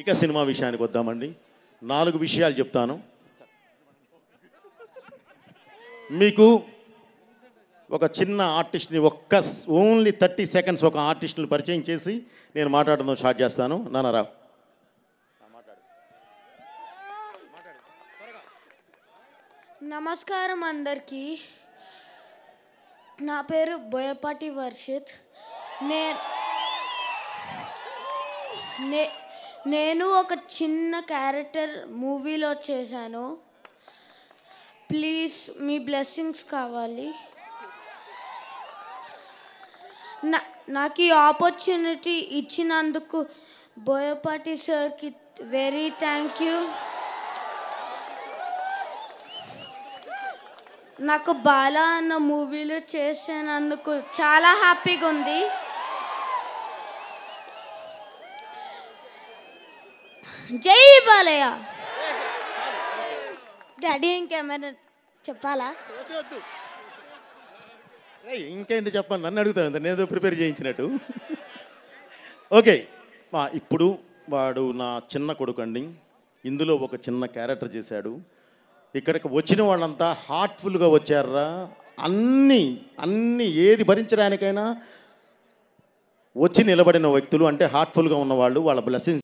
ఇక సినిమా విషయానికి వద్దామండి. 4 విషయాలు చెప్తాను. మీకు ఒక చిన్న ఆర్టిస్ట్ని ఓన్లీ 30 సెకండ్స్ ఒక ఆర్టిస్ట్ని పరిచయం చేసి నేను మాట్లాడడం స్టార్ట్ చేస్తాను. నాన్నరా నమస్కారం అందరికీ. నా పేరు బోయపాటి వర్షిత్. నేను ఒక చిన్న క్యారెక్టర్ మూవీలో చేశాను. ప్లీజ్ మీ బ్లెస్సింగ్స్ కావాలి. నాకు ఈ ఆపర్చునిటీ ఇచ్చినందుకు బోయపాటి సార్కి వెరీ థ్యాంక్ యూ. నాకు బాలా అన్న మూవీలో చేసినందుకు చాలా హ్యాపీగా ఉంది. జై బాలయ్య. డాడీ ఇంకేమైనా చెప్పాలా? ఇంకేంటి చెప్పండి, నన్ను అడుగుతాను, నేను ప్రిపేర్ చేయించినట్టు. ఓకే, ఇప్పుడు వాడు నా చిన్న కొడుకు అండి. ఇందులో ఒక చిన్న క్యారెక్టర్ చేశాడు. ఇక్కడికి వచ్చిన వాళ్ళంతా హార్ట్ఫుల్గా వచ్చారా. అన్నీ ఏది భరించడానికైనా వచ్చి నిలబడిన వ్యక్తులు, అంటే హార్ట్ఫుల్గా ఉన్నవాళ్ళు, వాళ్ళ బ్లెస్సింగ్స్